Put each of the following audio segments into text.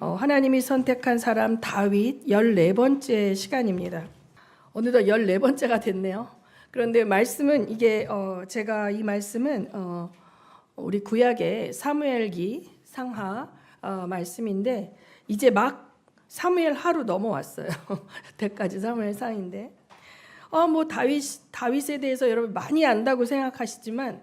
하나님이 선택한 사람 다윗 14번째 시간입니다. 어느덧 14번째가 됐네요. 그런데 말씀은 이게 제가 이 말씀은 우리 구약의 사무엘기 상하 말씀인데 이제 막 사무엘 하루 넘어왔어요. 때까지 사무엘 상인데 뭐 다윗에 대해서 여러분 많이 안다고 생각하시지만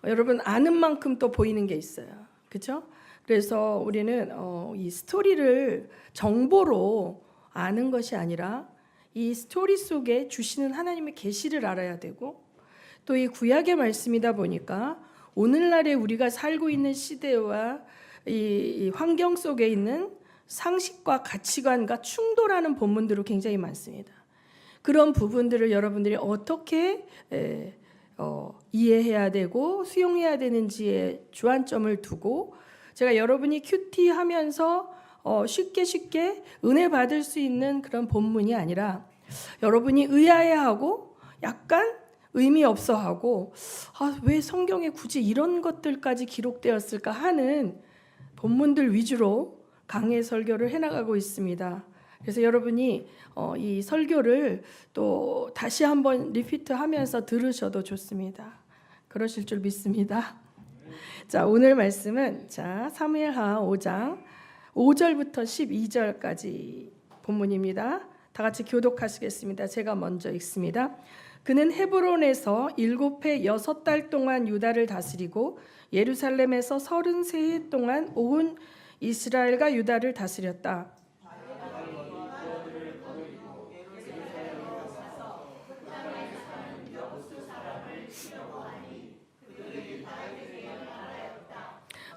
여러분 아는 만큼 또 보이는 게 있어요. 그렇죠? 그래서 우리는 이 스토리를 정보로 아는 것이 아니라 이 스토리 속에 주시는 하나님의 계시를 알아야 되고 또 이 구약의 말씀이다 보니까 오늘날에 우리가 살고 있는 시대와 이 환경 속에 있는 상식과 가치관과 충돌하는 본문들이 굉장히 많습니다. 그런 부분들을 여러분들이 어떻게 이해해야 되고 수용해야 되는지에 주안점을 두고 제가 여러분이 큐티하면서 쉽게 은혜 받을 수 있는 그런 본문이 아니라 여러분이 의아해하고 약간 의미 없어하고 왜 성경에 굳이 이런 것들까지 기록되었을까 하는 본문들 위주로 강해 설교를 해나가고 있습니다. 그래서 여러분이 이 설교를 또 다시 한번 리피트하면서 들으셔도 좋습니다. 그러실 줄 믿습니다. 자, 오늘 말씀은 사무엘하 5장 5절부터 12절까지 본문입니다. 다 같이 교독하시겠습니다. 제가 먼저 읽습니다. 그는 헤브론에서 7해 6달 동안 유다를 다스리고 예루살렘에서 33해 동안 온 이스라엘과 유다를 다스렸다.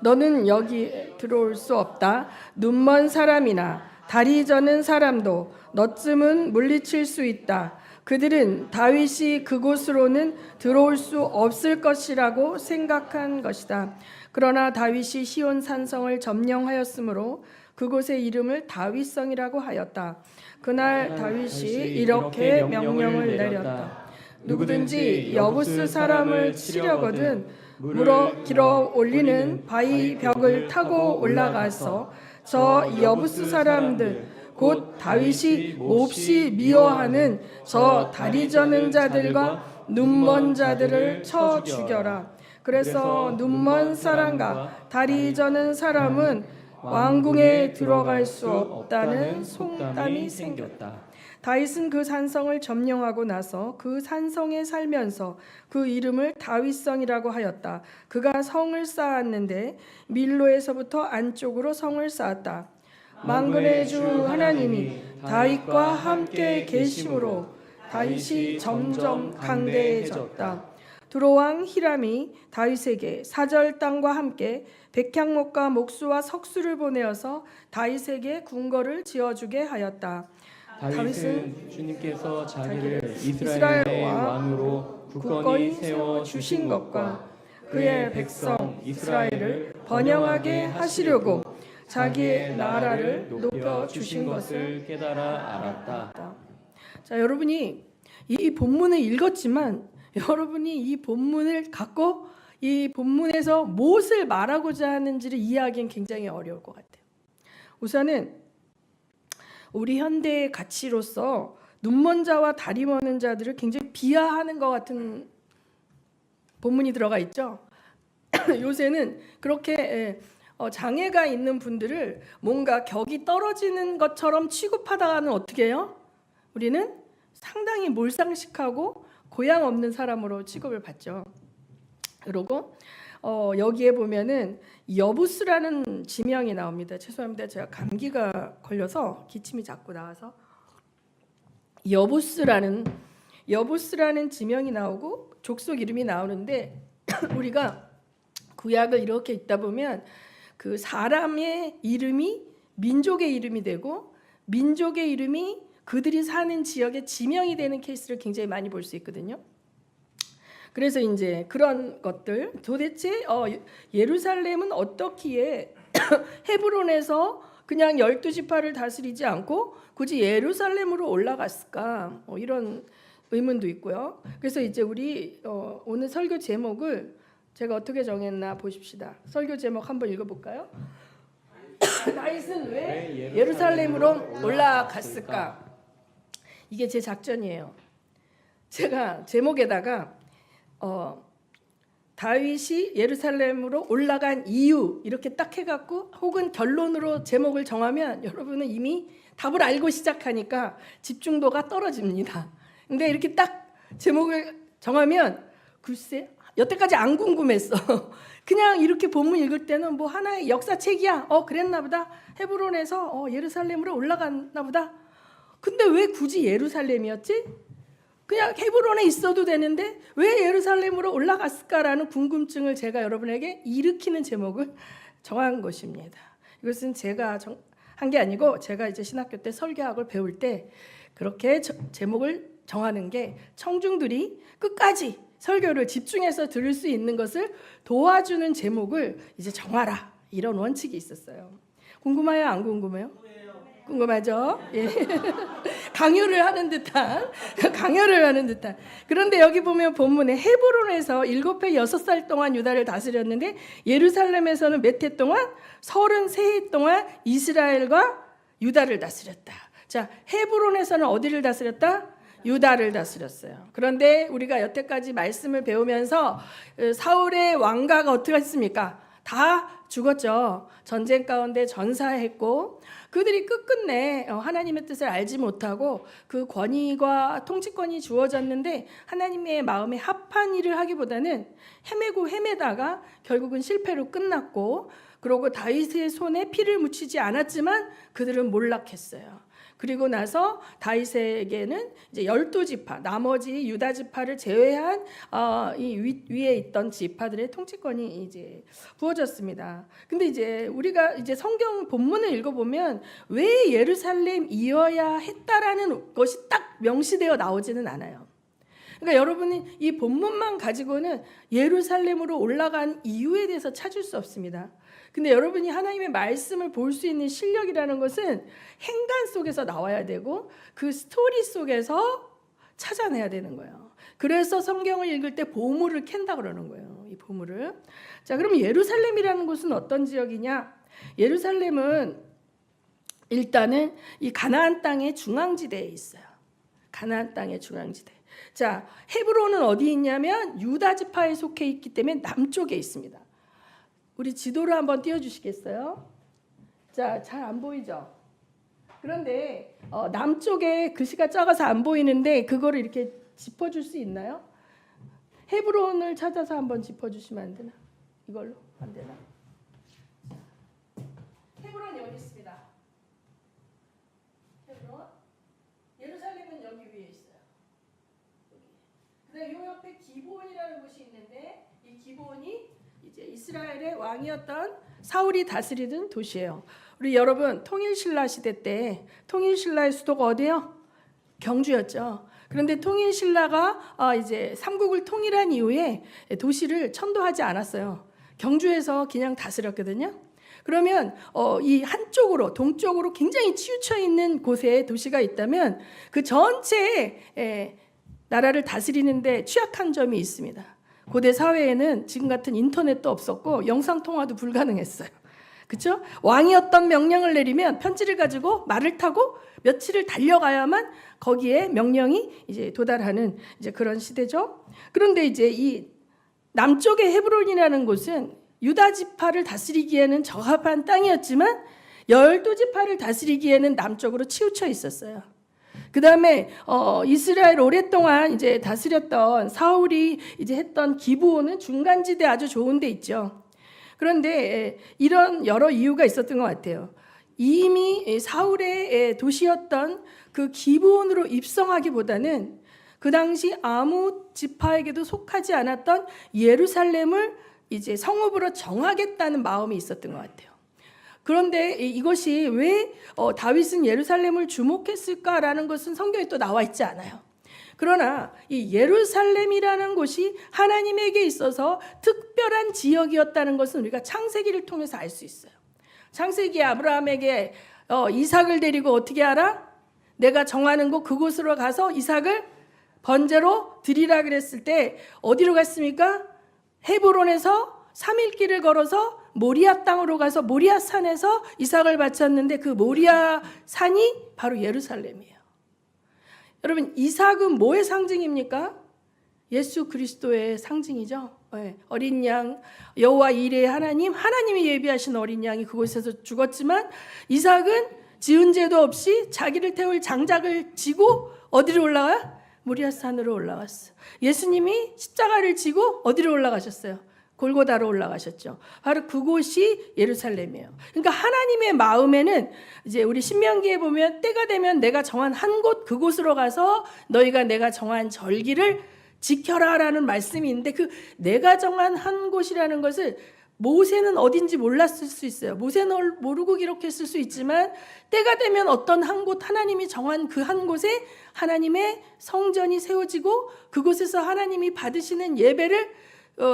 너는 여기 들어올 수 없다. 눈먼 사람이나 다리 저는 사람도 너쯤은 물리칠 수 있다. 그들은 다윗이 그곳으로는 들어올 수 없을 것이라고 생각한 것이다. 그러나 다윗이 시온 산성을 점령하였으므로 그곳의 이름을 다윗성이라고 하였다. 그날 다윗이 이렇게 명령을 내렸다. 누구든지 여부스 사람을 치려거든 물어 길어 올리는 바위 벽을 타고 올라가서 저 여부스 사람들 곧 다윗이 몹시 미워하는 저 다리 저는 자들과 눈먼 자들을 쳐 죽여라. 그래서 눈먼 사람과 다리 저는 사람은 왕궁에 들어갈 수 없다는 속담이 생겼다. 다윗은 그 산성을 점령하고 나서 그 산성에 살면서 그 이름을 다윗성이라고 하였다. 그가 성을 쌓았는데 밀로에서부터 안쪽으로 성을 쌓았다. 만군의 주 하나님이 다윗과 함께 계심으로 다윗이 점점 강대해졌다. 두로왕 히람이 다윗에게 사절 땅과 함께 백향목과 목수와 석수를 보내어서 다윗에게 궁궐을 지어주게 하였다. 다윗은 주님께서 자기를 이스라엘의 왕으로 굳건히 세워 주신 것과 그의 백성 이스라엘을 번영하게 하시려고 자기의 나라를 높여 주신 것을 깨달아 알았다. 자, 여러분이 이 본문을 읽었지만 여러분이 이 본문을 갖고 이 본문에서 무엇을 말하고자 하는지를 이해하기는 굉장히 어려울 것 같아요. 우선은 우리 현대의 가치로서 눈먼 자와 다리 머는 자들을 굉장히 비하하는 것 같은 본문이 들어가 있죠. 요새는 그렇게 장애가 있는 분들을 뭔가 격이 떨어지는 것처럼 취급하다가는 어떻게 해요? 우리는 상당히 몰상식하고 고양 없는 사람으로 취급을 받죠. 그리고 여기에 보면은 여부스라는 지명이 나옵니다. 죄송합니다. 제가 감기가 걸려서 기침이 자꾸 나와서 여부스라는 지명이 나오고 족속 이름이 나오는데 우리가 구약을 이렇게 읽다 보면 그 사람의 이름이 민족의 이름이 되고 민족의 이름이 그들이 사는 지역의 지명이 되는 케이스를 굉장히 많이 볼 수 있거든요. 그래서 이제 그런 것들 도대체 예루살렘은 어떻기에 헤브론에서 그냥 12지파를 다스리지 않고 굳이 예루살렘으로 올라갔을까? 이런 의문도 있고요. 그래서 이제 우리 오늘 설교 제목을 제가 어떻게 정했나 보십시다. 설교 제목 한번 읽어볼까요? 다윗은 왜 예루살렘으로 올라갔을까? 이게 제 작전이에요. 제가 제목에다가 다윗이 예루살렘으로 올라간 이유 이렇게 딱 해갖고 혹은 결론으로 제목을 정하면 여러분은 이미 답을 알고 시작하니까 집중도가 떨어집니다. 근데 이렇게 딱 제목을 정하면 글쎄 여태까지 안 궁금했어. 그냥 이렇게 본문 읽을 때는 뭐 하나의 역사책이야. 그랬나 보다. 헤브론에서 예루살렘으로 올라갔나 보다. 근데 왜 굳이 예루살렘이었지? 그냥 헤브론에 있어도 되는데 왜 예루살렘으로 올라갔을까라는 궁금증을 제가 여러분에게 일으키는 제목을 정한 것입니다. 이것은 제가 한 게 아니고 제가 이제 신학교 때 설교학을 배울 때 그렇게 제목을 정하는 게 청중들이 끝까지 설교를 집중해서 들을 수 있는 것을 도와주는 제목을 이제 정하라 이런 원칙이 있었어요. 궁금해요? 안 궁금해요? 궁금하죠? 예. 강요를 하는 듯한. 그런데 여기 보면 본문에 헤브론에서 7해 6살 동안 유다를 다스렸는데 예루살렘에서는 몇 해 동안? 33해 동안 이스라엘과 유다를 다스렸다. 자, 헤브론에서는 어디를 다스렸다? 유다를 다스렸어요. 그런데 우리가 여태까지 말씀을 배우면서 사울의 왕가가 어떻게 했습니까? 다 죽었죠. 전쟁 가운데 전사했고 그들이 끝끝내 하나님의 뜻을 알지 못하고 그 권위와 통치권이 주어졌는데 하나님의 마음에 합한 일을 하기보다는 헤매다가 결국은 실패로 끝났고 그리고 다윗의 손에 피를 묻히지 않았지만 그들은 몰락했어요. 그리고 나서 다윗에게는 이제 12지파, 나머지 유다 지파를 제외한 이 위에 있던 지파들의 통치권이 이제 부어졌습니다. 근데 이제 우리가 이제 성경 본문을 읽어보면 왜 예루살렘이어야 했다라는 것이 딱 명시되어 나오지는 않아요. 그러니까 여러분이 이 본문만 가지고는 예루살렘으로 올라간 이유에 대해서 찾을 수 없습니다. 근데 여러분이 하나님의 말씀을 볼 수 있는 실력이라는 것은 행간 속에서 나와야 되고 그 스토리 속에서 찾아내야 되는 거예요. 그래서 성경을 읽을 때 보물을 캔다 그러는 거예요. 이 보물을. 자, 그럼 예루살렘이라는 곳은 어떤 지역이냐? 예루살렘은 일단은 이 가나안 땅의 중앙지대에 있어요. 가나안 땅의 중앙지대. 자, 헤브론은 어디 있냐면 유다 지파에 속해 있기 때문에 남쪽에 있습니다. 우리 지도를 한번 띄워주시겠어요? 자, 잘 안 보이죠? 그런데 남쪽에 글씨가 작아서 안 보이는데 그거를 이렇게 짚어줄 수 있나요? 헤브론을 찾아서 한번 짚어주시면 안 되나? 이걸로 안 되나? 헤브론이 여기 있습니다. 헤브론. 예루살렘은 여기 위에 있어요. 그다음에 요 옆에 기브온이라는 곳이 있는데 이 기브온이 이제 이스라엘의 왕이었던 사울이 다스리던 도시예요. 우리 여러분 통일신라 시대 때 통일신라의 수도가 어디예요? 경주였죠. 그런데 통일신라가 이제 삼국을 통일한 이후에 도시를 천도하지 않았어요. 경주에서 그냥 다스렸거든요. 그러면 이 한쪽으로 동쪽으로 굉장히 치우쳐 있는 곳에 도시가 있다면 그 전체에 나라를 다스리는데 취약한 점이 있습니다. 고대 사회에는 지금 같은 인터넷도 없었고 영상 통화도 불가능했어요. 그렇죠? 왕이 어떤 명령을 내리면 편지를 가지고 말을 타고 며칠을 달려가야만 거기에 명령이 이제 도달하는 이제 그런 시대죠. 그런데 이제 이 남쪽의 헤브론이라는 곳은 유다 지파를 다스리기에는 적합한 땅이었지만 12지파를 다스리기에는 남쪽으로 치우쳐 있었어요. 그 다음에 이스라엘 오랫동안 이제 다스렸던 사울이 이제 했던 기브온은 중간지대 아주 좋은 데 있죠. 그런데 이런 여러 이유가 있었던 것 같아요. 이미 사울의 도시였던 그 기브온으로 입성하기보다는 그 당시 아무 지파에게도 속하지 않았던 예루살렘을 이제 성읍으로 정하겠다는 마음이 있었던 것 같아요. 그런데 이것이 왜 다윗은 예루살렘을 주목했을까라는 것은 성경에 또 나와 있지 않아요. 그러나 이 예루살렘이라는 곳이 하나님에게 있어서 특별한 지역이었다는 것은 우리가 창세기를 통해서 알 수 있어요. 창세기 아브라함에게 이삭을 데리고 어떻게 하라? 내가 정하는 곳 그곳으로 가서 이삭을 번제로 드리라 그랬을 때 어디로 갔습니까? 헤브론에서 3일 길을 걸어서 모리아 땅으로 가서 모리아 산에서 이삭을 바쳤는데 그 모리아 산이 바로 예루살렘이에요. 여러분, 이삭은 뭐의 상징입니까? 예수 그리스도의 상징이죠. 네, 어린 양, 여호와 이레의 하나님, 하나님이 예비하신 어린 양이 그곳에서 죽었지만 이삭은 지은 죄도 없이 자기를 태울 장작을 지고 어디로 올라가? 모리아 산으로 올라갔어. 예수님이 십자가를 지고 어디로 올라가셨어요? 골고다로 올라가셨죠. 바로 그곳이 예루살렘이에요. 그러니까 하나님의 마음에는 이제 우리 신명기에 보면 때가 되면 내가 정한 한 곳 그곳으로 가서 너희가 내가 정한 절기를 지켜라라는 말씀이 있는데 그 내가 정한 한 곳이라는 것을 모세는 어딘지 몰랐을 수 있어요. 모세는 모르고 기록했을 수 있지만 때가 되면 어떤 한 곳 하나님이 정한 그 한 곳에 하나님의 성전이 세워지고 그곳에서 하나님이 받으시는 예배를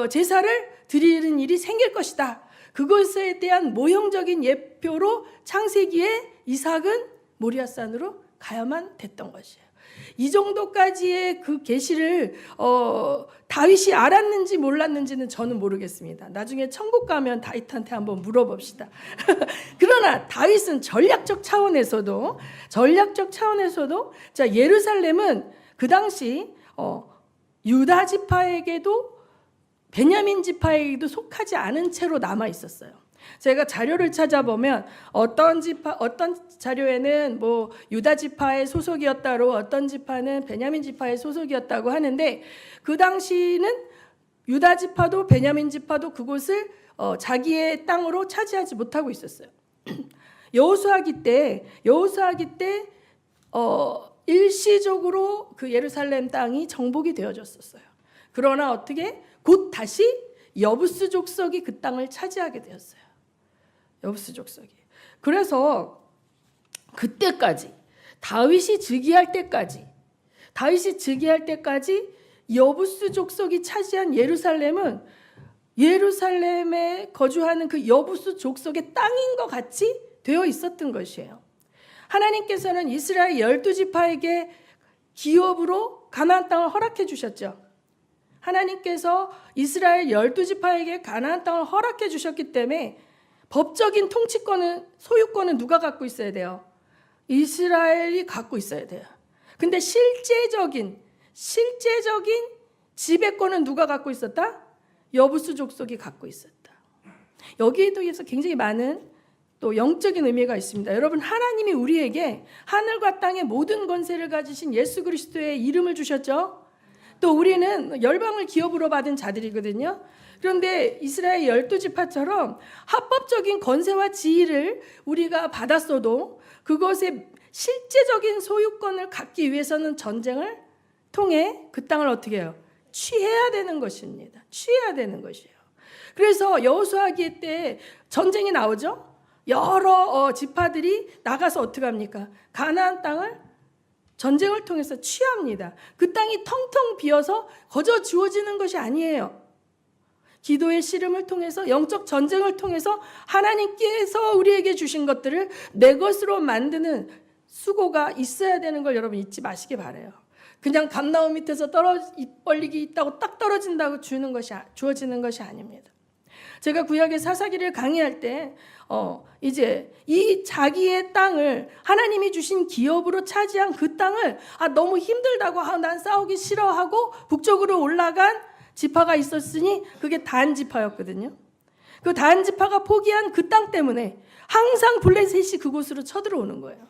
제사를 드리는 일이 생길 것이다. 그것에 대한 모형적인 예표로 창세기에 이삭은 모리아산으로 가야만 됐던 것이에요. 이 정도까지의 그 계시를 다윗이 알았는지 몰랐는지는 저는 모르겠습니다. 나중에 천국 가면 다윗한테 한번 물어봅시다. 그러나 다윗은 전략적 차원에서도 자, 예루살렘은 그 당시 유다 지파에게도 베냐민 지파에게도 속하지 않은 채로 남아 있었어요. 제가 자료를 찾아보면 어떤 자료에는 뭐 유다 지파의 소속이었다로 어떤 지파는 베냐민 지파의 소속이었다고 하는데 그 당시는 유다 지파도 베냐민 지파도 그곳을 자기의 땅으로 차지하지 못하고 있었어요. 여호수아기 때 일시적으로 그 예루살렘 땅이 정복이 되어졌었어요. 그러나 어떻게 곧 다시 여부스 족속이 그 땅을 차지하게 되었어요. 여부스 족속이. 그래서 그때까지 다윗이 즉위할 때까지 여부스 족속이 차지한 예루살렘은 예루살렘에 거주하는 그 여부스 족속의 땅인 것 같이 되어 있었던 것이에요. 하나님께서는 이스라엘 12지파에게 기업으로 가나안 땅을 허락해 주셨죠. 하나님께서 이스라엘 12지파에게 가나안 땅을 허락해 주셨기 때문에 법적인 통치권은 소유권은 누가 갖고 있어야 돼요? 이스라엘이 갖고 있어야 돼요. 근데 실제적인 지배권은 누가 갖고 있었다? 여부스 족속이 갖고 있었다. 여기에도 의해서 굉장히 많은 또 영적인 의미가 있습니다. 여러분, 하나님이 우리에게 하늘과 땅의 모든 권세를 가지신 예수 그리스도의 이름을 주셨죠. 또 우리는 열방을 기업으로 받은 자들이거든요. 그런데 이스라엘 12지파처럼 합법적인 권세와 지위를 우리가 받았어도 그것의 실제적인 소유권을 갖기 위해서는 전쟁을 통해 그 땅을 어떻게 해요? 취해야 되는 것입니다. 취해야 되는 것이에요. 그래서 여호수아기 때 전쟁이 나오죠. 여러 지파들이 나가서 어떻게 합니까? 가나안 땅을 전쟁을 통해서 취합니다. 그 땅이 텅텅 비어서 거저 주어지는 것이 아니에요. 기도의 씨름을 통해서 영적 전쟁을 통해서 하나님께서 우리에게 주신 것들을 내 것으로 만드는 수고가 있어야 되는 걸 여러분 잊지 마시기 바라요. 그냥 감나무 밑에서 입 벌리기 있다고 딱 떨어진다고 주어지는 것이 아닙니다. 제가 구약의 사사기를 강의할 때 이제 이 자기의 땅을 하나님이 주신 기업으로 차지한 그 땅을 너무 힘들다고 난 싸우기 싫어하고 북쪽으로 올라간 지파가 있었으니 그게 단 지파였거든요. 그 단 지파가 포기한 그 땅 때문에 항상 블레셋이 그곳으로 쳐들어오는 거예요.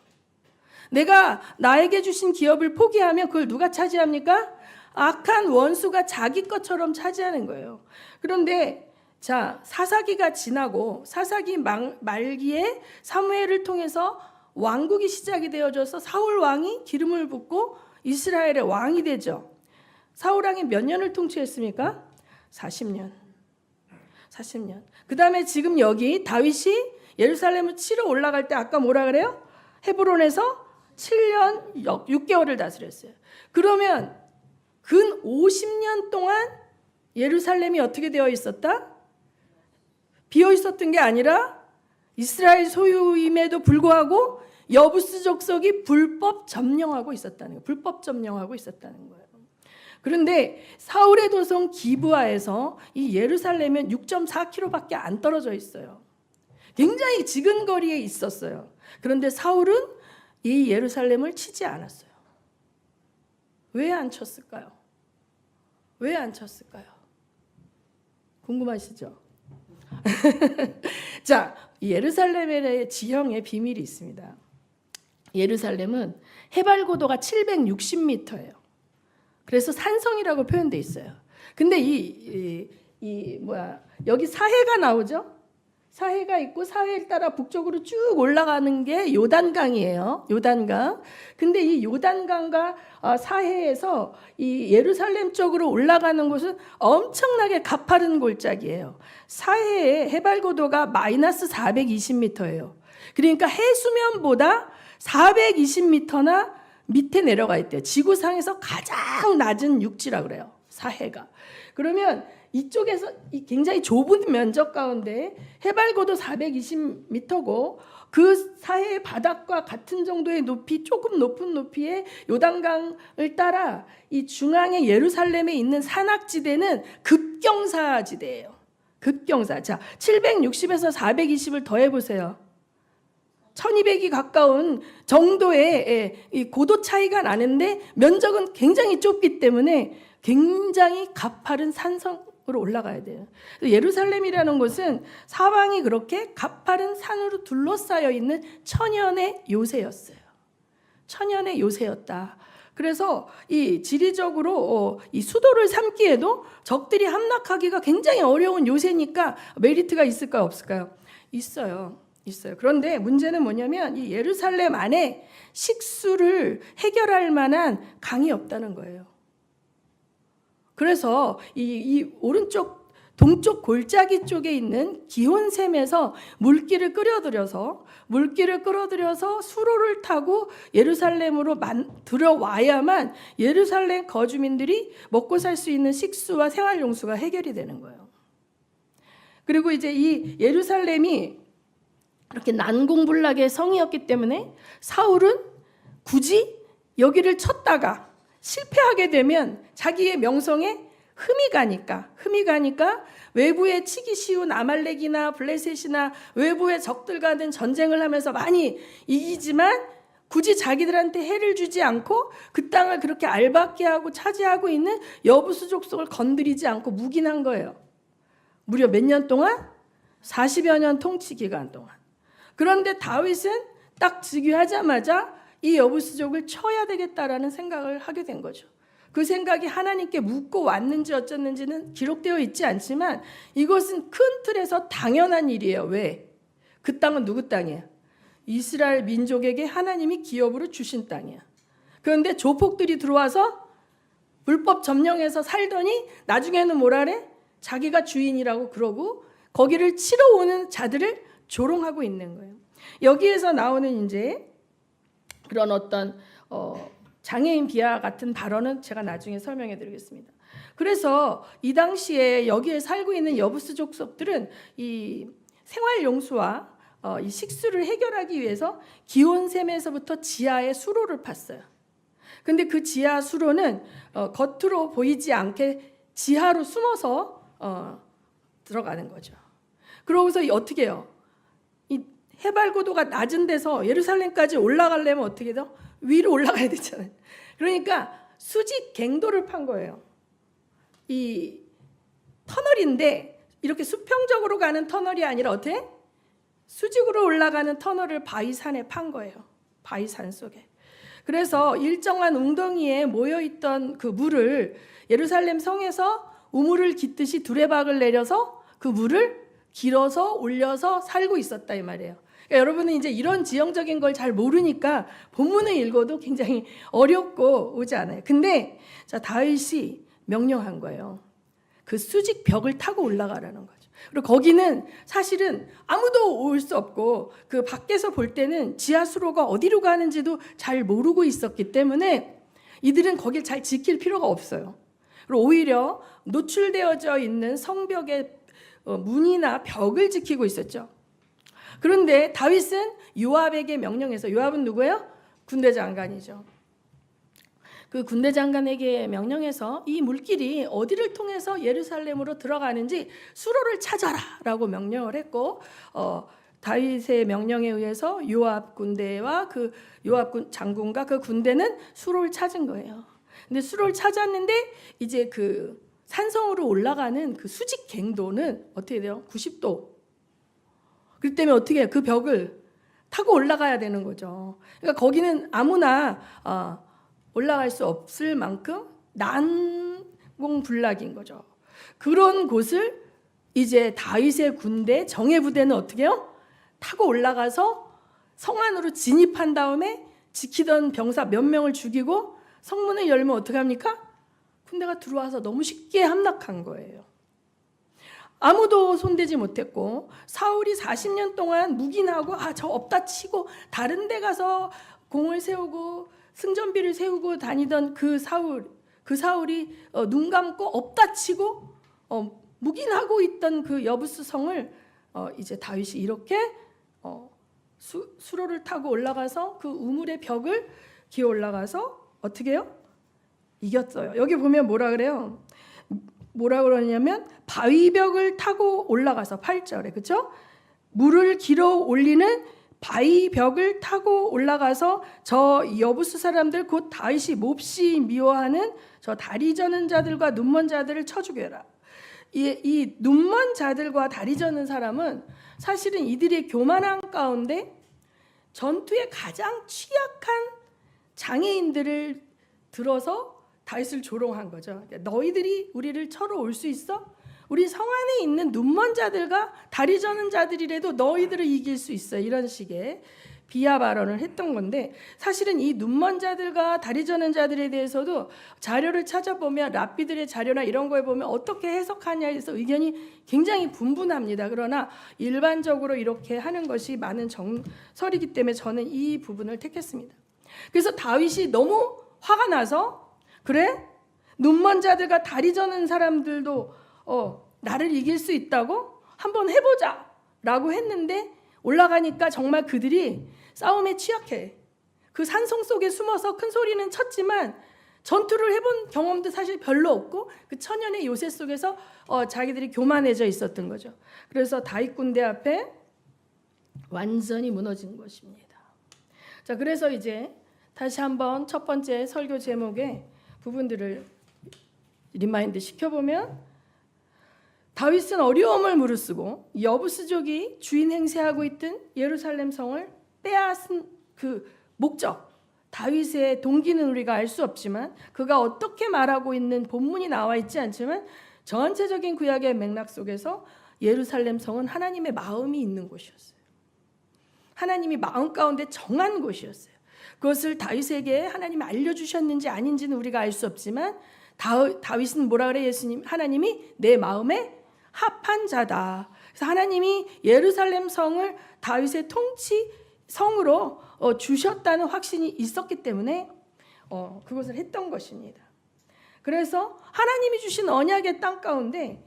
내가 나에게 주신 기업을 포기하면 그걸 누가 차지합니까? 악한 원수가 자기 것처럼 차지하는 거예요. 그런데 자, 사사기가 지나고 사사기 말기에 사무엘을 통해서 왕국이 시작이 되어져서 사울 왕이 기름을 붓고 이스라엘의 왕이 되죠. 사울 왕이 몇 년을 통치했습니까? 40년. 그 다음에 지금 여기 다윗이 예루살렘을 치러 올라갈 때 아까 뭐라 그래요? 헤브론에서 7년 6개월을 다스렸어요. 그러면 근 50년 동안 예루살렘이 어떻게 되어 있었다? 비어 있었던 게 아니라 이스라엘 소유임에도 불구하고 여부스 족속이 불법 점령하고 있었다는 거예요. 그런데 사울의 도성 기브아에서 이 예루살렘은 6.4km밖에 안 떨어져 있어요. 굉장히 지근 거리에 있었어요. 그런데 사울은 이 예루살렘을 치지 않았어요. 왜 안 쳤을까요? 왜 안 쳤을까요? 궁금하시죠? 자, 예루살렘의 지형에 비밀이 있습니다. 예루살렘은 해발 고도가 760m예요. 그래서 산성이라고 표현돼 있어요. 근데 여기 사해가 나오죠? 사해가 있고 사해를 따라 북쪽으로 쭉 올라가는 게 요단강이에요. 요단강. 근데 이 요단강과 사해에서 이 예루살렘 쪽으로 올라가는 곳은 엄청나게 가파른 골짜기예요. 사해의 해발 고도가 마이너스 420m예요. 그러니까 해수면보다 420m나 밑에 내려가 있대요. 지구상에서 가장 낮은 육지라 그래요. 사해가. 그러면 이쪽에서 굉장히 좁은 면적 가운데 해발 고도 420m고 그 사해의 바닥과 같은 정도의 높이, 조금 높은 높이의 요단강을 따라 이 중앙의 예루살렘에 있는 산악지대는 급경사지대예요. 급경사. 자, 760에서 420을 더해 보세요. 1200이 가까운 정도의 이 고도 차이가 나는데 면적은 굉장히 좁기 때문에 굉장히 가파른 산성으로 올라가야 돼요. 예루살렘이라는 곳은 사방이 그렇게 가파른 산으로 둘러싸여 있는 천연의 요새였어요. 천연의 요새였다. 그래서 이 지리적으로 이 수도를 삼기에도 적들이 함락하기가 굉장히 어려운 요새니까 메리트가 있을까요, 없을까요? 있어요. 그런데 문제는 뭐냐면 이 예루살렘 안에 식수를 해결할 만한 강이 없다는 거예요. 그래서 이 오른쪽 동쪽 골짜기 쪽에 있는 기혼샘에서 물길을 끌어들여서 수로를 타고 예루살렘으로 들어와야만 예루살렘 거주민들이 먹고 살 수 있는 식수와 생활용수가 해결이 되는 거예요. 그리고 이제 이 예루살렘이 그렇게 난공불락의 성이었기 때문에 사울은 굳이 여기를 쳤다가 실패하게 되면 자기의 명성에 흠이 가니까 외부에 치기 쉬운 아말렉이나 블레셋이나 외부의 적들과는 전쟁을 하면서 많이 이기지만 굳이 자기들한테 해를 주지 않고 그 땅을 그렇게 알박게 하고 차지하고 있는 여부수 족속을 건드리지 않고 묵인한 거예요. 무려 몇 년 동안? 40여 년 통치 기간 동안. 그런데 다윗은 딱 즉위하자마자 이 여부수족을 쳐야 되겠다라는 생각을 하게 된 거죠. 그 생각이 하나님께 묻고 왔는지 어쩌는지는 기록되어 있지 않지만 이것은 큰 틀에서 당연한 일이에요. 왜? 그 땅은 누구 땅이야? 이스라엘 민족에게 하나님이 기업으로 주신 땅이야. 그런데 조폭들이 들어와서 불법 점령해서 살더니 나중에는 뭐라래? 자기가 주인이라고 그러고 거기를 치러 오는 자들을 조롱하고 있는 거예요. 여기에서 나오는 이제 그런 어떤 장애인 비하 같은 발언은 제가 나중에 설명해 드리겠습니다. 그래서 이 당시에 여기에 살고 있는 여부수 족속들은 이 생활용수와 이 식수를 해결하기 위해서 기온샘에서부터 지하에 수로를 팠어요. 근데 그 지하 수로는 겉으로 보이지 않게 지하로 숨어서 들어가는 거죠. 그러고서 어떻게 해요? 이 해발 고도가 낮은 데서 예루살렘까지 올라가려면 어떻게 돼요? 위로 올라가야 되잖아요. 그러니까 수직 갱도를 판 거예요. 이 터널인데 이렇게 수평적으로 가는 터널이 아니라 어떻게? 수직으로 올라가는 터널을 바위산에 판 거예요. 바위산 속에. 그래서 일정한 웅덩이에 모여있던 그 물을 예루살렘 성에서 우물을 깃듯이 두레박을 내려서 그 물을 길어서 올려서 살고 있었다 이 말이에요. 그러니까 여러분은 이제 이런 지형적인 걸 잘 모르니까 본문을 읽어도 굉장히 어렵고 오지 않아요. 근데 자 다윗이 명령한 거예요. 그 수직 벽을 타고 올라가라는 거죠. 그리고 거기는 사실은 아무도 올 수 없고 그 밖에서 볼 때는 지하수로가 어디로 가는지도 잘 모르고 있었기 때문에 이들은 거길 잘 지킬 필요가 없어요. 그리고 오히려 노출되어져 있는 성벽의 문이나 벽을 지키고 있었죠. 그런데 다윗은 요압에게 명령해서, 요압은 누구예요? 군대 장관이죠. 그 군대 장관에게 명령해서 이 물길이 어디를 통해서 예루살렘으로 들어가는지 수로를 찾아라라고 명령을 했고 다윗의 명령에 의해서 요압 군대와 그 요압 장군과 그 군대는 수로를 찾은 거예요. 근데 수로를 찾았는데 이제 그 산성으로 올라가는 그 수직 갱도는 어떻게 돼요? 90도. 그렇기 때문에 어떻게 해요? 그 벽을 타고 올라가야 되는 거죠. 그러니까 거기는 아무나 올라갈 수 없을 만큼 난공불락인 거죠. 그런 곳을 이제 다윗의 군대 정예 부대는 어떻게 해요? 타고 올라가서 성 안으로 진입한 다음에 지키던 병사 몇 명을 죽이고 성문을 열면 어떻게 합니까? 군대가 들어와서 너무 쉽게 함락한 거예요. 아무도 손대지 못했고 사울이 40년 동안 묵인하고 저 없다 치고 다른 데 가서 공을 세우고 승전비를 세우고 다니던 그 사울이 눈 감고 없다 치고 묵인하고 있던 그 여부스 성을 이제 다윗이 이렇게 수로를 타고 올라가서 그 우물의 벽을 기어 올라가서 어떻게 해요? 이겼어요. 여기 보면 뭐라 그래요? 뭐라 그러냐면 바위벽을 타고 올라가서 8절에 그렇죠? 물을 길어 올리는 바위벽을 타고 올라가서 저 여부스 사람들 곧 다윗이 몹시 미워하는 저 다리 저는 자들과 눈먼 자들을 쳐 죽여라. 이 눈먼 자들과 다리 저는 사람은 사실은 이들의 교만한 가운데 전투에 가장 취약한 장애인들을 들어서 다윗을 조롱한 거죠. 너희들이 우리를 쳐러 올 수 있어? 우리 성 안에 있는 눈먼 자들과 다리 저는 자들이라도 너희들을 이길 수 있어. 이런 식의 비하 발언을 했던 건데 사실은 이 눈먼 자들과 다리 저는 자들에 대해서도 자료를 찾아보면 랍비들의 자료나 이런 거에 보면 어떻게 해석하냐에 대해서 의견이 굉장히 분분합니다. 그러나 일반적으로 이렇게 하는 것이 많은 정설이기 때문에 저는 이 부분을 택했습니다. 그래서 다윗이 너무 화가 나서 그래? 눈먼 자들과 다리 저는 사람들도 나를 이길 수 있다고? 한번 해보자 라고 했는데 올라가니까 정말 그들이 싸움에 취약해. 그 산성 속에 숨어서 큰 소리는 쳤지만 전투를 해본 경험도 사실 별로 없고 그 천연의 요새 속에서 자기들이 교만해져 있었던 거죠. 그래서 다윗 군대 앞에 완전히 무너진 것입니다. 자, 그래서 이제 다시 한번 첫 번째 설교 제목의 부분들을 리마인드 시켜보면 다윗은 어려움을 무릅쓰고 여부스족이 주인 행세하고 있던 예루살렘 성을 빼앗은 그 목적, 다윗의 동기는 우리가 알 수 없지만 그가 어떻게 말하고 있는 본문이 나와 있지 않지만 전체적인 구약의 맥락 속에서 예루살렘 성은 하나님의 마음이 있는 곳이었어요. 하나님이 마음 가운데 정한 곳이었어요. 그것을 다윗에게 하나님이 알려주셨는지 아닌지는 우리가 알 수 없지만 다윗은 뭐라 그래? 예수님, 하나님이 내 마음에 합한 자다. 그래서 하나님이 예루살렘 성을 다윗의 통치 성으로 주셨다는 확신이 있었기 때문에 그것을 했던 것입니다. 그래서 하나님이 주신 언약의 땅 가운데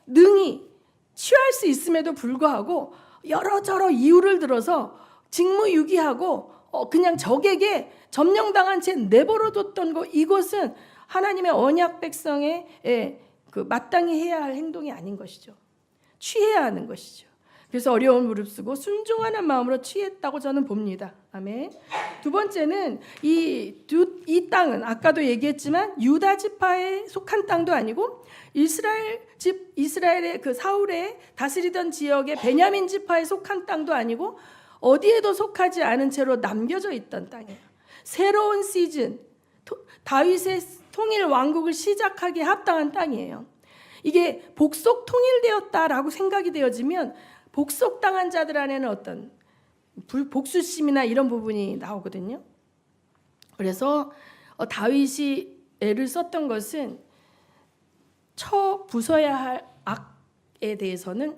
능히 취할 수 있음에도 불구하고 여러저러 이유를 들어서 직무유기하고 그냥 적에게 점령당한 채 내버려뒀던 것, 이것은 하나님의 언약 백성의 그 마땅히 해야 할 행동이 아닌 것이죠. 취해야 하는 것이죠. 그래서 어려움을 무릅쓰고 순종하는 마음으로 취했다고 저는 봅니다. 아멘. 두 번째는 이 땅은 아까도 얘기했지만 유다 지파에 속한 땅도 아니고 이스라엘의 그 사울의 다스리던 지역의 베냐민 지파에 속한 땅도 아니고 어디에도 속하지 않은 채로 남겨져 있던 땅이에요. 새로운 시즌, 다윗의 통일 왕국을 시작하기에 합당한 땅이에요. 이게 복속 통일되었다라고 생각이 되어지면 복속당한 자들 안에는 어떤 복수심이나 이런 부분이 나오거든요. 그래서 다윗이 애를 썼던 것은 부숴야 할 악에 대해서는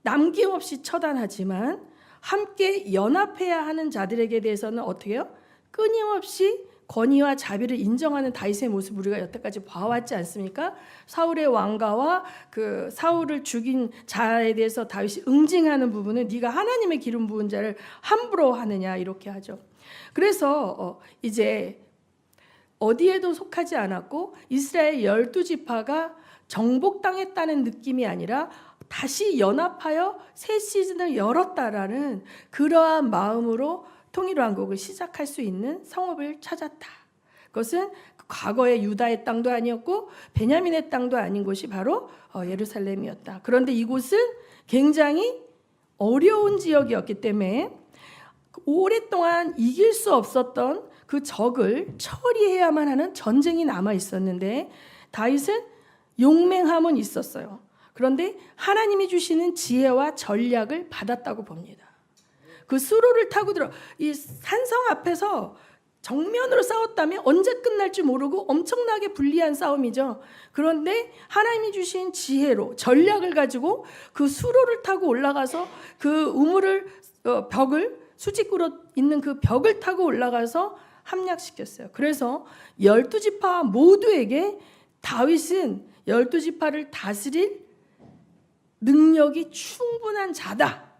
남김없이 처단하지만 함께 연합해야 하는 자들에게 대해서는 어떻게 해요? 끊임없이 권위와 자비를 인정하는 다윗의 모습을 우리가 여태까지 봐왔지 않습니까? 사울의 왕가와 그 사울을 죽인 자에 대해서 다윗이 응징하는 부분은 네가 하나님의 기름 부은 자를 함부로 하느냐 이렇게 하죠. 그래서 이제 어디에도 속하지 않았고 이스라엘 12지파가 정복당했다는 느낌이 아니라 다시 연합하여 새 시즌을 열었다라는 그러한 마음으로 통일왕국을 시작할 수 있는 성읍을 찾았다. 그것은 과거의 유다의 땅도 아니었고 베냐민의 땅도 아닌 곳이 바로 예루살렘이었다. 그런데 이곳은 굉장히 어려운 지역이었기 때문에 오랫동안 이길 수 없었던 그 적을 처리해야만 하는 전쟁이 남아 있었는데 다윗은 용맹함은 있었어요. 그런데 하나님이 주시는 지혜와 전략을 받았다고 봅니다. 그 수로를 타고 이 산성 앞에서 정면으로 싸웠다면 언제 끝날지 모르고 엄청나게 불리한 싸움이죠. 그런데 하나님이 주신 지혜로 전략을 가지고 그 수로를 타고 올라가서 그 우물을 벽을 수직으로 있는 그 벽을 타고 올라가서 함락시켰어요. 그래서 12지파 모두에게 다윗은 12지파를 다스릴 능력이 충분한 자다.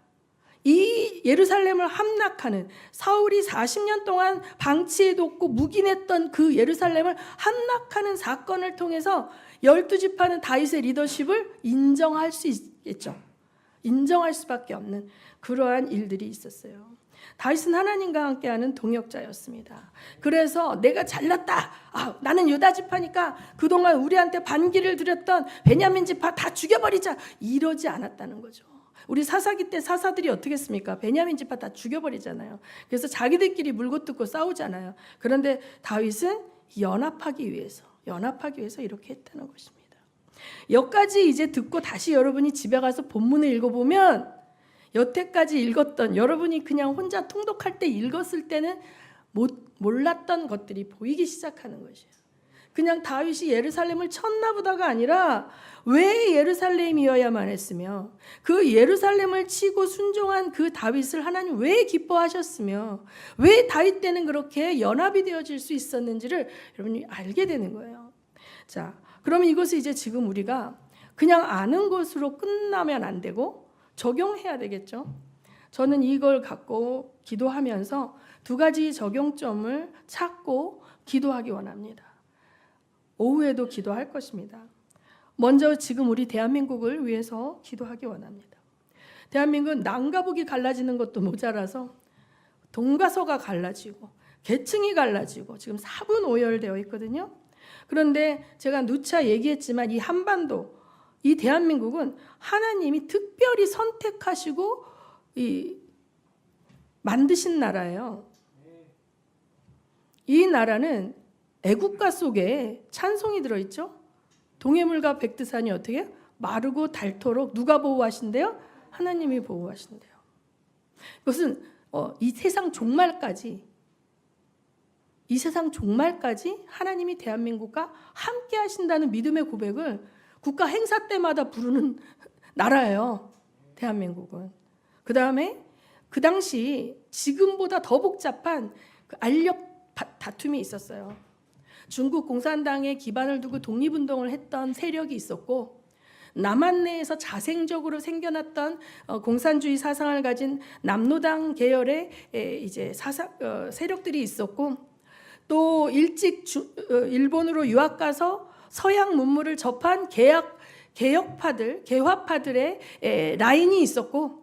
이 예루살렘을 함락하는 사울이 40년 동안 방치해뒀고 묵인했던 그 예루살렘을 함락하는 사건을 통해서 12지파는 다윗의 리더십을 인정할 수 있겠죠. 인정할 수밖에 없는 그러한 일들이 있었어요. 다윗은 하나님과 함께하는 동역자였습니다. 그래서 내가 잘났다. 나는 유다 지파니까 그동안 우리한테 반기를 드렸던 베냐민 지파 다 죽여버리자. 이러지 않았다는 거죠. 우리 사사기 때 사사들이 어떻게 했습니까? 베냐민 지파 다 죽여버리잖아요. 그래서 자기들끼리 물고 뜯고 싸우잖아요. 그런데 다윗은 연합하기 위해서 이렇게 했다는 것입니다. 여기까지 이제 듣고 다시 여러분이 집에 가서 본문을 읽어보면 여태까지 읽었던 여러분이 그냥 혼자 통독할 때 읽었을 때는 몰랐던 것들이 보이기 시작하는 것이에요. 그냥 다윗이 예루살렘을 쳤나 보다가 아니라 왜 예루살렘이어야만 했으며 그 예루살렘을 치고 순종한 그 다윗을 하나님 왜 기뻐하셨으며 왜 다윗 때는 그렇게 연합이 되어질 수 있었는지를 여러분이 알게 되는 거예요. 자, 그러면 이것을 이제 지금 우리가 그냥 아는 것으로 끝나면 안 되고 적용해야 되겠죠. 저는 이걸 갖고 기도하면서 두 가지 적용점을 찾고 기도하기 원합니다. 오후에도 기도할 것입니다. 먼저 지금 우리 대한민국을 위해서 기도하기 원합니다. 대한민국은 남과 북이 갈라지는 것도 모자라서 동과 서가 갈라지고 계층이 갈라지고 지금 사분오열되어 있거든요. 그런데 제가 누차 얘기했지만 이 한반도, 이 대한민국은 하나님이 특별히 선택하시고 만드신 나라예요. 이 나라는 애국가 속에 찬송이 들어있죠. 동해물과 백두산이 어떻게 해요? 마르고 닳도록 누가 보호하신대요? 하나님이 보호하신대요. 그것은 이 세상 종말까지 하나님이 대한민국과 함께 하신다는 믿음의 고백을 국가 행사 때마다 부르는 나라예요. 대한민국은. 그 다음에 그 당시 지금보다 더 복잡한 그 알력 다툼이 있었어요. 중국 공산당에 기반을 두고 독립운동을 했던 세력이 있었고 남한 내에서 자생적으로 생겨났던 공산주의 사상을 가진 남노당 계열의 이제 세력들이 있었고 또 일찍 일본으로 유학 가서 서양 문물을 접한 개화파들의 라인이 있었고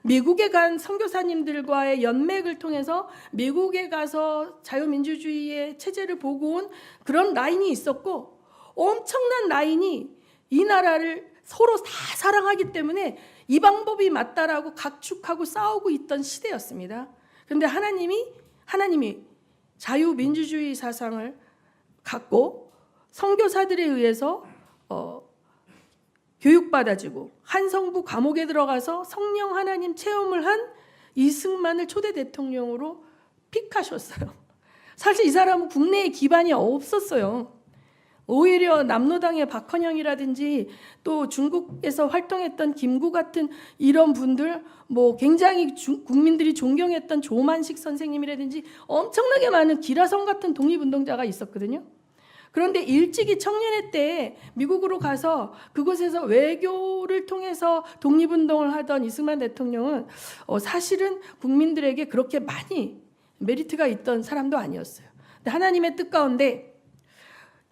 미국에 간 선교사님들과의 연맥을 통해서 미국에 가서 자유민주주의의 체제를 보고 온 그런 라인이 있었고 엄청난 라인이 이 나라를 서로 다 사랑하기 때문에 이 방법이 맞다라고 각축하고 싸우고 있던 시대였습니다. 그런데 하나님이 자유민주주의 사상을 갖고 선교사들에 의해서 교육받아지고 한성부 감옥에 들어가서 성령 하나님 체험을 한 이승만을 초대 대통령으로 픽하셨어요. 사실 이 사람은 국내에 기반이 없었어요. 오히려 남노당의 박헌영이라든지 또 중국에서 활동했던 김구 같은 이런 분들 굉장히 국민들이 존경했던 조만식 선생님이라든지 엄청나게 많은 기라성 같은 독립운동자가 있었거든요. 그런데 일찍이 청년회 때 미국으로 가서 그곳에서 외교를 통해서 독립운동을 하던 이승만 대통령은 사실은 국민들에게 그렇게 많이 메리트가 있던 사람도 아니었어요. 근데 하나님의 뜻 가운데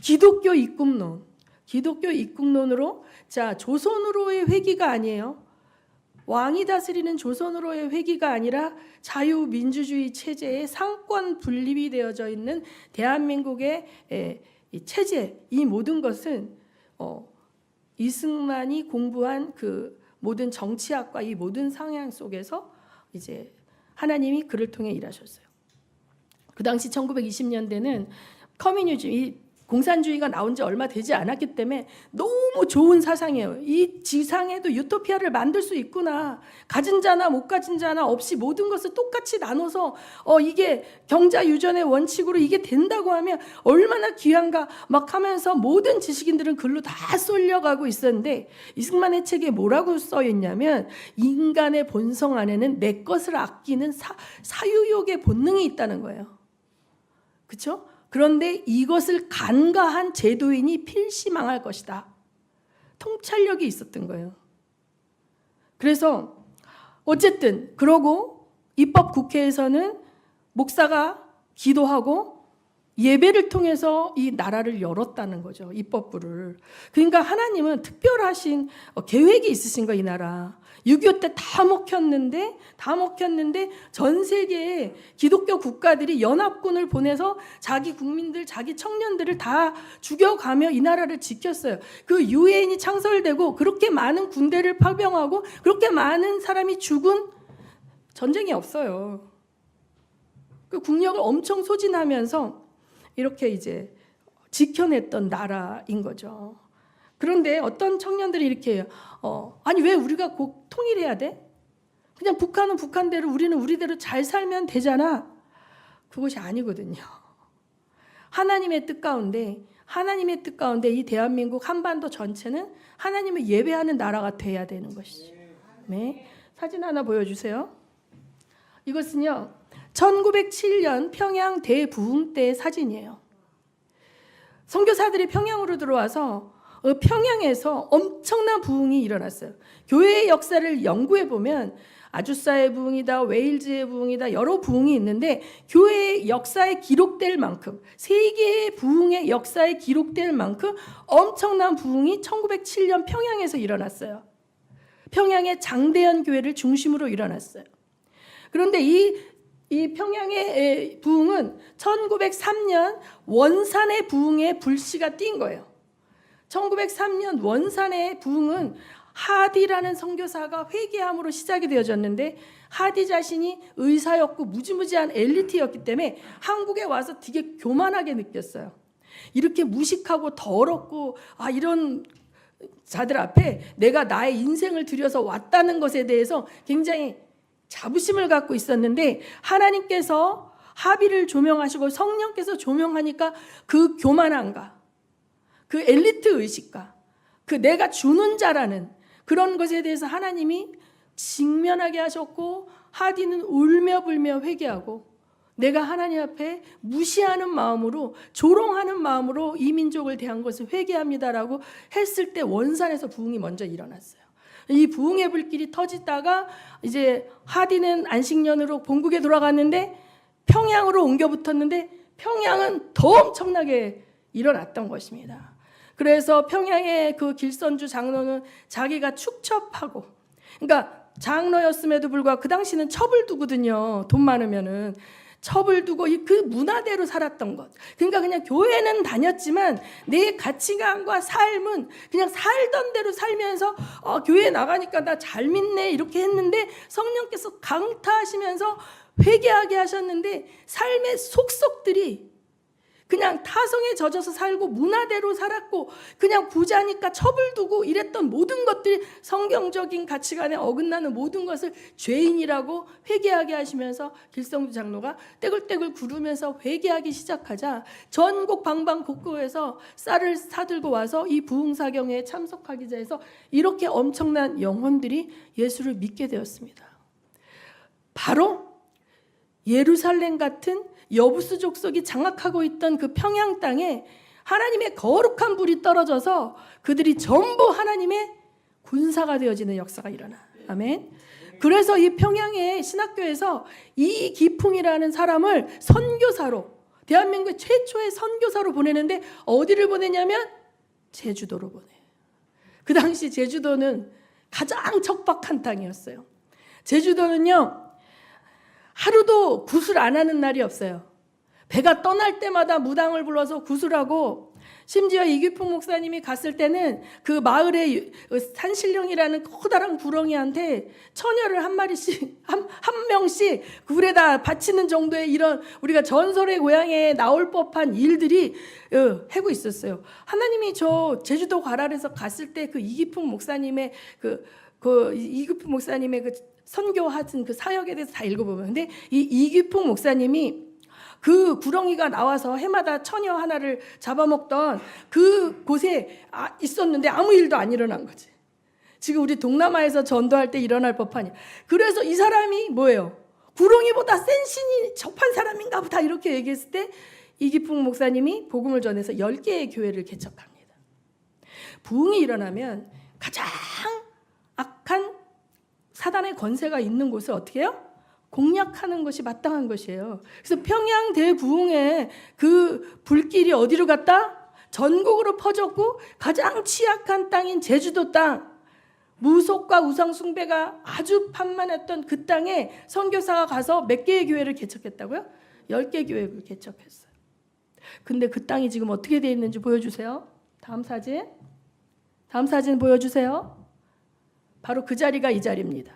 기독교 입국론. 기독교 입국론으로 자, 조선으로의 회귀가 아니에요. 왕이 다스리는 조선으로의 회귀가 아니라 자유민주주의 체제의 상권 분립이 되어져 있는 대한민국의 이 체제, 이 모든 것은 이승만이 공부한 그 모든 정치학과 이 모든 상향 속에서 이제 하나님이 그를 통해 일하셨어요. 그 당시 1920년대는 커뮤니즘, 이 공산주의가 나온 지 얼마 되지 않았기 때문에 너무 좋은 사상이에요. 이 지상에도 유토피아를 만들 수 있구나. 가진 자나 못 가진 자나 없이 모든 것을 똑같이 나눠서 이게 경자 유전의 원칙으로 이게 된다고 하면 얼마나 귀한가 막 하면서 모든 지식인들은 글로 다 쏠려가고 있었는데 이승만의 책에 뭐라고 써 있냐면 인간의 본성 안에는 내 것을 아끼는 사유욕의 본능이 있다는 거예요. 그렇죠? 그런데 이것을 간과한 제도인이 필시 망할 것이다. 통찰력이 있었던 거예요. 그래서 어쨌든 그러고 입법국회에서는 목사가 기도하고 예배를 통해서 이 나라를 열었다는 거죠. 입법부를. 그러니까 하나님은 특별하신 계획이 있으신 거 이 나라. 6.25 때 다 먹혔는데 전 세계의 기독교 국가들이 연합군을 보내서 자기 국민들, 자기 청년들을 다 죽여가며 이 나라를 지켰어요. 그 유엔이 창설되고 그렇게 많은 군대를 파병하고 그렇게 많은 사람이 죽은 전쟁이 없어요. 그 국력을 엄청 소진하면서 이렇게 이제 지켜냈던 나라인 거죠. 그런데 어떤 청년들이 이렇게 해요. 아니 왜 우리가 꼭 통일해야 돼? 그냥 북한은 북한대로 우리는 우리대로 잘 살면 되잖아. 그것이 아니거든요. 하나님의 뜻 가운데 이 대한민국 한반도 전체는 하나님을 예배하는 나라가 돼야 되는 것이죠. 네. 사진 하나 보여주세요. 이것은요 1907년 평양 대부흥 때 사진이에요. 선교사들이 평양으로 들어와서 평양에서 엄청난 부흥이 일어났어요. 교회의 역사를 연구해 보면 아주사의 부흥이다, 웨일즈의 부흥이다, 여러 부흥이 있는데 교회의 역사에 기록될 만큼, 세계의 부흥의 역사에 기록될 만큼 엄청난 부흥이 1907년 평양에서 일어났어요. 평양의 장대현 교회를 중심으로 일어났어요. 그런데 이 평양의 부흥은 1903년 원산의 부흥에 불씨가 띈 거예요. 1903년 원산의 부흥은 하디라는 선교사가 회개함으로 시작이 되어졌는데 하디 자신이 의사였고 무지무지한 엘리트였기 때문에 한국에 와서 되게 교만하게 느꼈어요. 이렇게 무식하고 더럽고 이런 자들 앞에 내가 나의 인생을 들여서 왔다는 것에 대해서 굉장히 자부심을 갖고 있었는데 하나님께서 하비를 조명하시고 성령께서 조명하니까 그 교만함과 그 엘리트 의식과 그 내가 주는 자라는 그런 것에 대해서 하나님이 직면하게 하셨고 하디는 울며 불며 회개하고 내가 하나님 앞에 무시하는 마음으로 조롱하는 마음으로 이 민족을 대한 것을 회개합니다라고 했을 때 원산에서 부흥이 먼저 일어났어요. 이 부흥의 불길이 터지다가 이제 하디는 안식년으로 본국에 돌아갔는데 평양으로 옮겨 붙었는데 평양은 더 엄청나게 일어났던 것입니다. 그래서 평양의 그 길선주 장로는 자기가 축첩하고, 그러니까 장로였음에도 불구하고 그 당시는 첩을 두거든요. 돈 많으면은 첩을 두고 그 문화대로 살았던 것. 그러니까 그냥 교회는 다녔지만 내 가치관과 삶은 그냥 살던 대로 살면서 교회 나가니까 나 잘 믿네 이렇게 했는데 성령께서 강타하시면서 회개하게 하셨는데 삶의 속속들이 그냥 타성에 젖어서 살고 문화대로 살았고 그냥 부자니까 첩을 두고 이랬던 모든 것들이 성경적인 가치관에 어긋나는 모든 것을 죄인이라고 회개하게 하시면서 길성주 장로가 떼굴떼굴 구르면서 회개하기 시작하자 전국 방방곡곡에서 쌀을 사들고 와서 이 부흥사경회에 참석하기 위해서 이렇게 엄청난 영혼들이 예수를 믿게 되었습니다. 바로 예루살렘 같은 여부수 족속이 장악하고 있던 그 평양 땅에 하나님의 거룩한 불이 떨어져서 그들이 전부 하나님의 군사가 되어지는 역사가 일어나. 아멘. 그래서 이 평양의 신학교에서 이기풍이라는 사람을 선교사로 대한민국 최초의 선교사로 보내는데 어디를 보내냐면 제주도로 보내요. 그 당시 제주도는 가장 척박한 땅이었어요. 제주도는요, 하루도 구슬 안 하는 날이 없어요. 배가 떠날 때마다 무당을 불러서 구슬하고, 심지어 이규풍 목사님이 갔을 때는 그 마을의 산신령이라는 커다란 구렁이한테 처녀를 한 마리씩, 한 명씩 굴에다 바치는 정도의 이런 우리가 전설의 고향에 나올 법한 일들이 하고 있었어요. 하나님이 저 제주도 과랄에서 갔을 때 그 이규풍 목사님의 이규풍 목사님의 그 선교하신 그 사역에 대해서 다 읽어보면, 근데 이 이규풍 목사님이 그 구렁이가 나와서 해마다 처녀 하나를 잡아먹던 그 곳에 있었는데 아무 일도 안 일어난 거지. 지금 우리 동남아에서 전도할 때 일어날 법하니. 그래서 이 사람이 뭐예요? 구렁이보다 센 신이 접한 사람인가 보다 이렇게 얘기했을 때 이기풍 목사님이 복음을 전해서 10개의 교회를 개척합니다. 부흥이 일어나면 가장 악한 사단의 권세가 있는 곳을 어떻게 해요? 공략하는 것이 마땅한 것이에요. 그래서 평양 대부흥의 그 불길이 어디로 갔다? 전국으로 퍼졌고 가장 취약한 땅인 제주도 땅, 무속과 우상 숭배가 아주 판만했던 그 땅에 선교사가 가서 몇 개의 교회를 개척했다고요? 10개 교회를 개척했어요. 근데 그 땅이 지금 어떻게 되어 있는지 보여주세요. 다음 사진 보여주세요. 바로 그 자리가 이 자리입니다.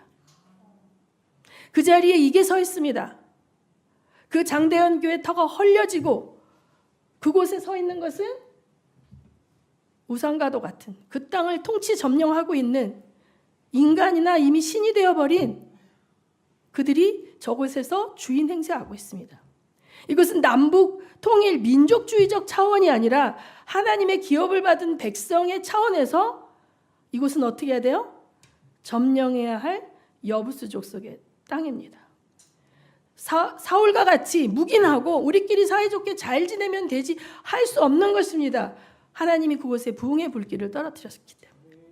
그 자리에 이게 서 있습니다. 그 장대현 교회 터가 헐려지고 그곳에 서 있는 것은 우상과도 같은 그 땅을 통치 점령하고 있는 인간이나 이미 신이 되어버린 그들이 저곳에서 주인 행세하고 있습니다. 이것은 남북 통일 민족주의적 차원이 아니라 하나님의 기업을 받은 백성의 차원에서 이곳은 어떻게 해야 돼요? 점령해야 할 여부스 족속의 땅입니다. 사울과 같이 묵인하고 우리끼리 사이좋게 잘 지내면 되지 할 수 없는 것입니다. 하나님이 그곳에 부흥의 불길을 떨어뜨렸기 때문에.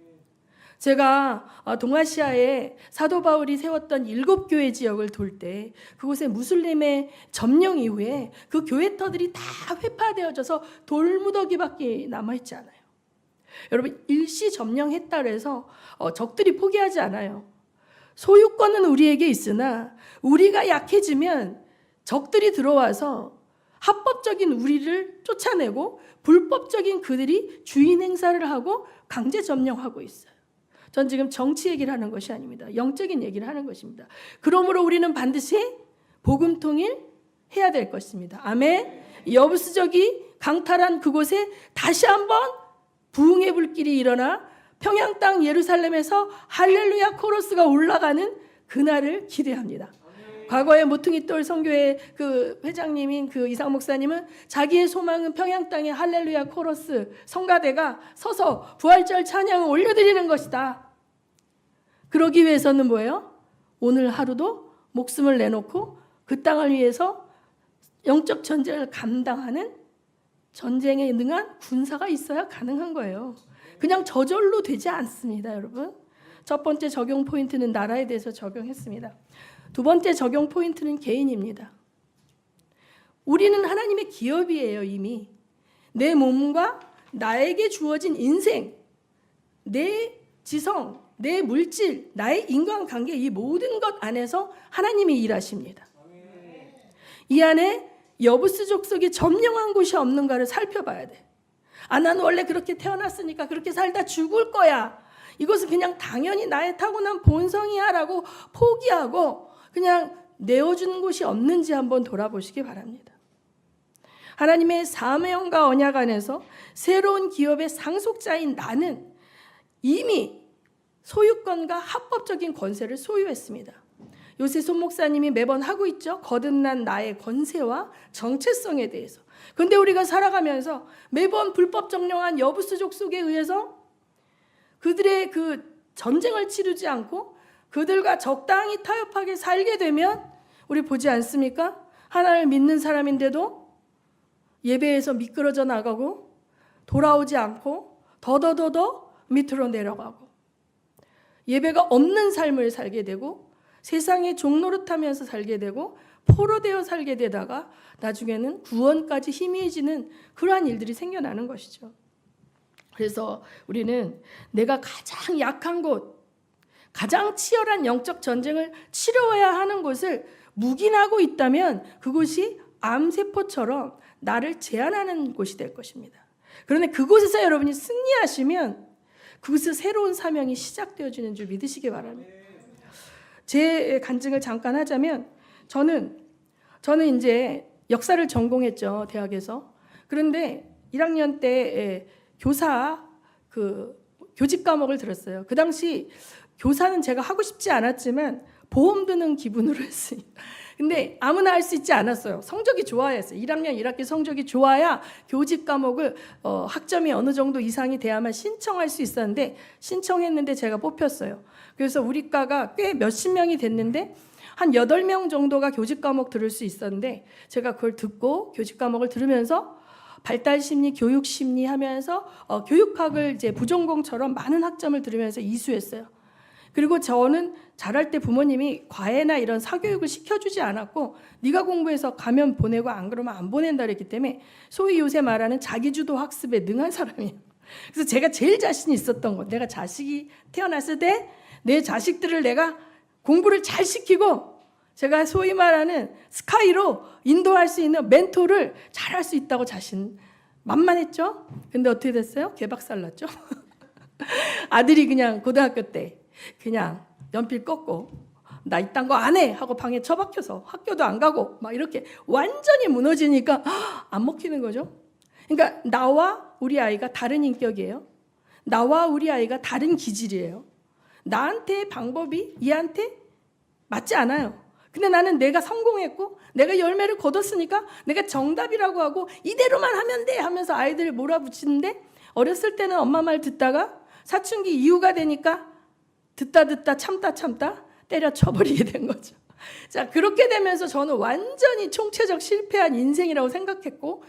제가 동아시아에 사도 바울이 세웠던 7교회 지역을 돌 때 그곳에 무슬림의 점령 이후에 그 교회터들이 다 회파되어져서 돌무더기밖에 남아있지 않아요. 여러분, 일시 점령했다 그래서 적들이 포기하지 않아요. 소유권은 우리에게 있으나 우리가 약해지면 적들이 들어와서 합법적인 우리를 쫓아내고 불법적인 그들이 주인 행사를 하고 강제 점령하고 있어요. 전 지금 정치 얘기를 하는 것이 아닙니다. 영적인 얘기를 하는 것입니다. 그러므로 우리는 반드시 복음 통일 해야 될 것입니다. 아멘. 여부스족이 강탈한 그곳에 다시 한번 부흥의 불길이 일어나 평양 땅 예루살렘에서 할렐루야 코러스가 올라가는 그날을 기대합니다. 과거에 모퉁이 돌 선교회 그 회장님인 그 이상 목사님은 자기의 소망은 평양 땅의 할렐루야 코러스 성가대가 서서 부활절 찬양을 올려드리는 것이다. 그러기 위해서는 뭐예요? 오늘 하루도 목숨을 내놓고 그 땅을 위해서 영적 전쟁을 감당하는 전쟁에 능한 군사가 있어야 가능한 거예요. 그냥 저절로 되지 않습니다, 여러분. 첫 번째 적용 포인트는 나라에 대해서 적용했습니다. 두 번째 적용 포인트는 개인입니다. 우리는 하나님의 기업이에요, 이미. 내 몸과 나에게 주어진 인생, 내 지성, 내 물질, 나의 인간관계, 이 모든 것 안에서 하나님이 일하십니다. 이 안에 여부스 족속이 점령한 곳이 없는가를 살펴봐야 돼. 나는 원래 그렇게 태어났으니까 그렇게 살다 죽을 거야. 이것은 그냥 당연히 나의 타고난 본성이야 라고 포기하고 그냥 내어주는 곳이 없는지 한번 돌아보시기 바랍니다. 하나님의 사명과 언약 안에서 새로운 기업의 상속자인 나는 이미 소유권과 합법적인 권세를 소유했습니다. 요새 손 목사님이 매번 하고 있죠. 거듭난 나의 권세와 정체성에 대해서. 그런데 우리가 살아가면서 매번 불법 점령한 여부스족 속에 의해서 그들의 그 전쟁을 치르지 않고 그들과 적당히 타협하게 살게 되면 우리 보지 않습니까? 하나님을 믿는 사람인데도 예배에서 미끄러져 나가고 돌아오지 않고 더더더더 밑으로 내려가고 예배가 없는 삶을 살게 되고 세상에 종노릇하면서 살게 되고 포로되어 살게 되다가 나중에는 구원까지 희미해지는 그러한 일들이 생겨나는 것이죠. 그래서 우리는 내가 가장 약한 곳, 가장 치열한 영적 전쟁을 치러야 하는 곳을 묵인하고 있다면 그곳이 암세포처럼 나를 제한하는 곳이 될 것입니다. 그런데 그곳에서 여러분이 승리하시면 그곳에서 새로운 사명이 시작되어지는 줄 믿으시기 바랍니다. 제 간증을 잠깐 하자면 저는 이제 역사를 전공했죠, 대학에서. 그런데 1학년 때 교사 교직 과목을 들었어요. 그 당시 교사는 제가 하고 싶지 않았지만 보험 드는 기분으로 했으니까. 근데 아무나 할 수 있지 않았어요. 성적이 좋아야 했어요. 1학년 1학기 성적이 좋아야 교직 과목을 학점이 어느 정도 이상이 돼야만 신청할 수 있었는데 신청했는데 제가 뽑혔어요. 그래서 우리 과가 꽤 몇십 명이 됐는데 한 8명 정도가 교직 과목 들을 수 있었는데 제가 그걸 듣고 교직 과목을 들으면서 발달심리, 교육심리 하면서 교육학을 이제 부전공처럼 많은 학점을 들으면서 이수했어요. 그리고 저는 자랄 때 부모님이 과외나 이런 사교육을 시켜주지 않았고 네가 공부해서 가면 보내고 안 그러면 안 보낸다 그랬기 때문에 소위 요새 말하는 자기주도 학습에 능한 사람이에요. 그래서 제가 제일 자신이 있었던 것, 내가 자식이 태어났을 때 내 자식들을 내가 공부를 잘 시키고 제가 소위 말하는 스카이로 인도할 수 있는 멘토를 잘할 수 있다고 자신 만만했죠. 근데 어떻게 됐어요? 개박살났죠. 아들이 그냥 고등학교 때 그냥 연필 꺾고 나 이딴 거 안 해 하고 방에 처박혀서 학교도 안 가고 막 이렇게 완전히 무너지니까 안 먹히는 거죠. 그러니까 나와 우리 아이가 다른 인격이에요. 나와 우리 아이가 다른 기질이에요. 나한테 방법이 얘한테 맞지 않아요. 근데 나는 내가 성공했고 내가 열매를 거뒀으니까 내가 정답이라고 하고 이대로만 하면 돼 하면서 아이들을 몰아붙이는데 어렸을 때는 엄마 말 듣다가 사춘기 이후가 되니까 듣다 참다 때려쳐버리게 된 거죠. 자, 그렇게 되면서 저는 완전히 총체적 실패한 인생이라고 생각했고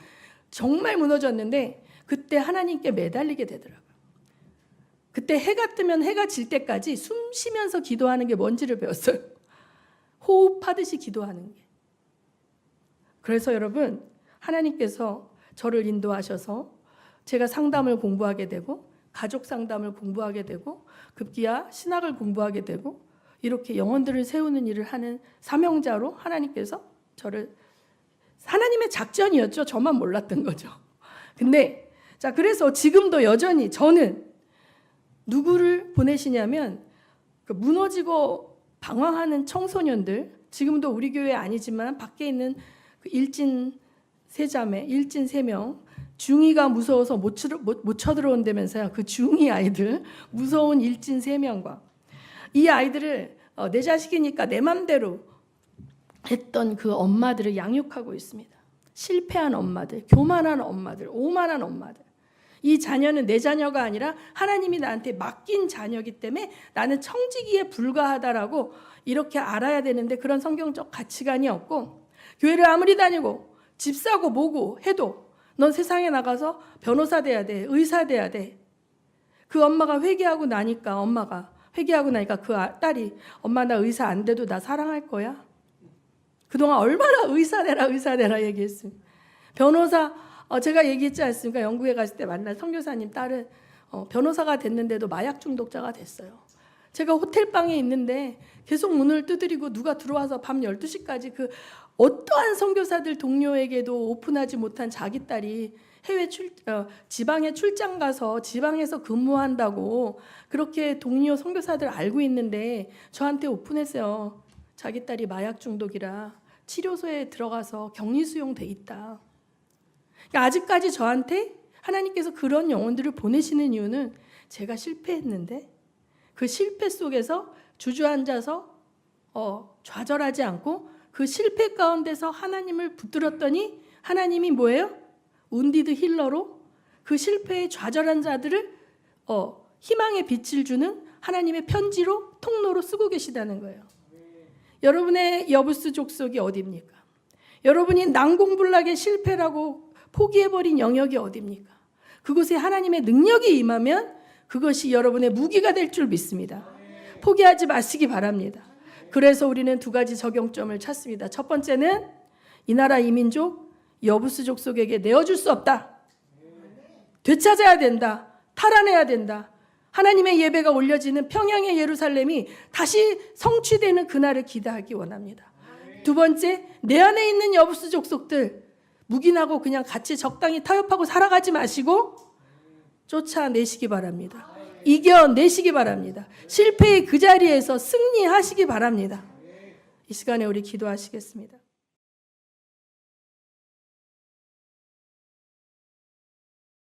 정말 무너졌는데 그때 하나님께 매달리게 되더라고요. 그때 해가 뜨면 해가 질 때까지 숨 쉬면서 기도하는 게 뭔지를 배웠어요. 호흡하듯이 기도하는 게. 그래서 여러분 하나님께서 저를 인도하셔서 제가 상담을 공부하게 되고 가족 상담을 공부하게 되고 급기야 신학을 공부하게 되고 이렇게 영혼들을 세우는 일을 하는 사명자로 하나님께서 저를 하나님의 작전이었죠. 저만 몰랐던 거죠. 근데 자 그래서 지금도 여전히 저는 누구를 보내시냐면 그 무너지고 방황하는 청소년들 지금도 우리 교회 아니지만 밖에 있는 그 일진 세자매, 일진 3명 중2가 무서워서 못 쳐들어온다면서요. 그 중2 아이들 무서운 일진 3명과 이 아이들을 내 자식이니까 내 맘대로 했던 그 엄마들을 양육하고 있습니다. 실패한 엄마들, 교만한 엄마들, 오만한 엄마들. 이 자녀는 내 자녀가 아니라 하나님이 나한테 맡긴 자녀이기 때문에 나는 청지기에 불과하다라고 이렇게 알아야 되는데 그런 성경적 가치관이 없고 교회를 아무리 다니고 집 사고 뭐고 해도 넌 세상에 나가서 변호사 돼야 돼, 의사 돼야 돼. 그 엄마가 회개하고 나니까 그 딸이 엄마 나 의사 안 돼도 나 사랑할 거야. 그동안 얼마나 의사 되라 얘기했습니다. 변호사 제가 얘기했지 않습니까? 영국에 갔을 때 만난 선교사님 딸은 변호사가 됐는데도 마약 중독자가 됐어요. 제가 호텔방에 있는데 계속 문을 두드리고 누가 들어와서 밤 12시까지 그 어떠한 선교사들 동료에게도 오픈하지 못한 자기 딸이 지방에 출장 가서 지방에서 근무한다고 그렇게 동료 선교사들 알고 있는데 저한테 오픈했어요. 자기 딸이 마약 중독이라 치료소에 들어가서 격리 수용돼 있다. 그러니까 아직까지 저한테 하나님께서 그런 영혼들을 보내시는 이유는 제가 실패했는데 그 실패 속에서 주저앉아서 좌절하지 않고 그 실패 가운데서 하나님을 붙들었더니 하나님이 뭐예요? 운디드 힐러로 그 실패에 좌절한 자들을 희망의 빛을 주는 하나님의 편지로 통로로 쓰고 계시다는 거예요. 여러분의 여부스 족속이 어디입니까? 여러분이 난공불락의 실패라고 포기해버린 영역이 어디입니까? 그곳에 하나님의 능력이 임하면 그것이 여러분의 무기가 될 줄 믿습니다. 포기하지 마시기 바랍니다. 그래서 우리는 두 가지 적용점을 찾습니다. 첫 번째는 이 나라 이민족 여부스 족속에게 내어줄 수 없다. 되찾아야 된다. 탈환해야 된다. 하나님의 예배가 올려지는 평양의 예루살렘이 다시 성취되는 그날을 기대하기 원합니다. 두 번째, 내 안에 있는 여부스 족속들 묵인하고 그냥 같이 적당히 타협하고 살아가지 마시고 쫓아내시기 바랍니다. 이겨내시기 바랍니다. 실패의 그 자리에서 승리하시기 바랍니다. 이 시간에 우리 기도하시겠습니다.